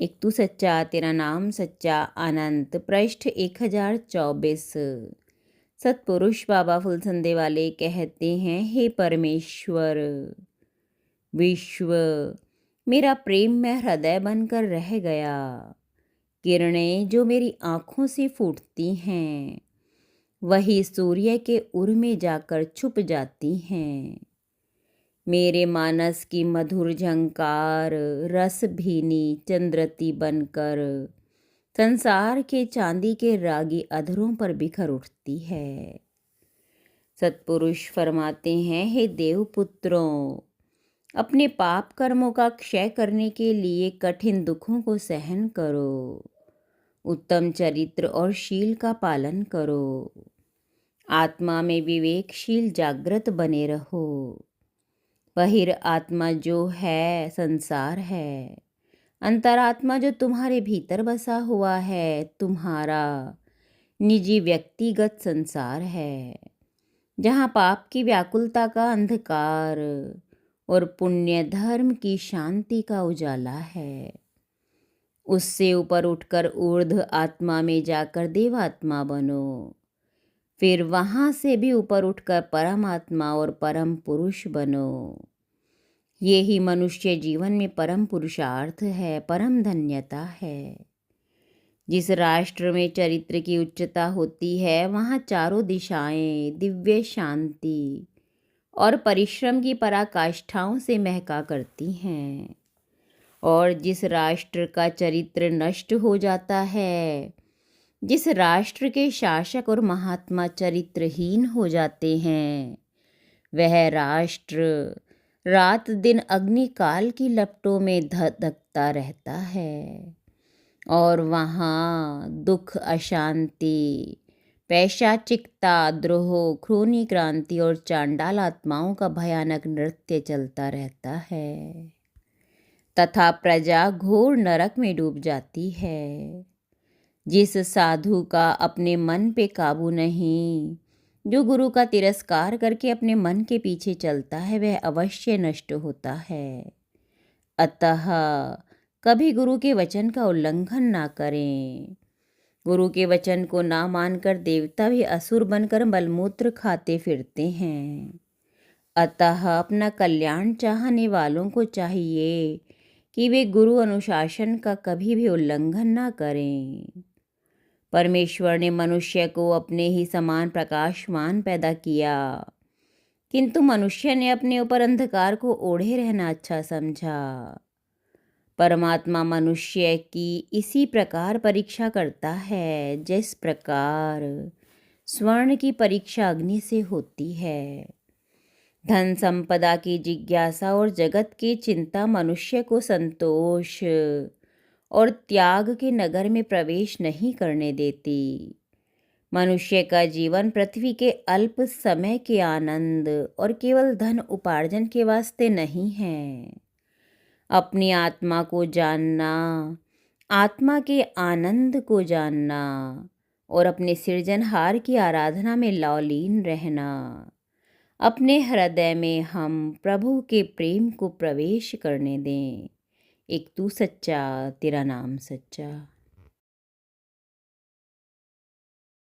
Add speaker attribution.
Speaker 1: एक तू सच्चा तेरा नाम सच्चा अनंत पृष्ठ 1024। सतपुरुष बाबा फुलसंदे वाले कहते हैं, हे परमेश्वर, विश्व मेरा प्रेम में हृदय बनकर रह गया। किरणें जो मेरी आँखों से फूटती हैं वही सूर्य के उर में जाकर छुप जाती हैं। मेरे मानस की मधुर झंकार रस भीनी चंद्रती बनकर संसार के चांदी के रागी अधरों पर बिखर उठती है। सतपुरुष फरमाते हैं, हे देवपुत्रों, अपने पाप कर्मों का क्षय करने के लिए कठिन दुखों को सहन करो, उत्तम चरित्र और शील का पालन करो, आत्मा में विवेकशील जागृत बने रहो। बहिर आत्मा जो है संसार है, अंतरात्मा जो तुम्हारे भीतर बसा हुआ है तुम्हारा निजी व्यक्तिगत संसार है, जहाँ पाप की व्याकुलता का अंधकार और पुण्य धर्म की शांति का उजाला है। उससे ऊपर उठकर ऊर्ध्व आत्मा में जाकर देवात्मा बनो, फिर वहाँ से भी ऊपर उठकर परमात्मा और परम पुरुष बनो। ये ही मनुष्य जीवन में परम पुरुषार्थ है, परम धन्यता है। जिस राष्ट्र में चरित्र की उच्चता होती है वहाँ चारों दिशाएं दिव्य शांति और परिश्रम की पराकाष्ठाओं से महका करती हैं। और जिस राष्ट्र का चरित्र नष्ट हो जाता है, जिस राष्ट्र के शासक और महात्मा चरित्रहीन हो जाते हैं, वह राष्ट्र रात दिन अग्निकाल की लपटों में धधकता रहता है। और वहाँ दुख, अशांति, पैशाचिकता, द्रोह, खूनी क्रांति और चांडाल आत्माओं का भयानक नृत्य चलता रहता है तथा प्रजा घोर नरक में डूब जाती है। जिस साधु का अपने मन पे काबू नहीं, जो गुरु का तिरस्कार करके अपने मन के पीछे चलता है, वह अवश्य नष्ट होता है। अतः कभी गुरु के वचन का उल्लंघन ना करें। गुरु के वचन को ना मानकर देवता भी असुर बनकर मलमूत्र खाते फिरते हैं। अतः अपना कल्याण चाहने वालों को चाहिए कि वे गुरु अनुशासन का कभी भी उल्लंघन ना करें। परमेश्वर ने मनुष्य को अपने ही समान प्रकाशमान पैदा किया, किंतु मनुष्य ने अपने ऊपर अंधकार को ओढ़े रहना अच्छा समझा। परमात्मा मनुष्य की इसी प्रकार परीक्षा करता है जिस प्रकार स्वर्ण की परीक्षा अग्नि से होती है। धन संपदा की जिज्ञासा और जगत की चिंता मनुष्य को संतोष और त्याग के नगर में प्रवेश नहीं करने देती। मनुष्य का जीवन पृथ्वी के अल्प समय के आनंद और केवल धन उपार्जन के वास्ते नहीं है। अपनी आत्मा को जानना, आत्मा के आनंद को जानना और अपने सृजनहार की आराधना में लौलीन रहना। अपने हृदय में हम प्रभु के प्रेम को प्रवेश करने दें। एक तू सच्चा तेरा नाम सच्चा।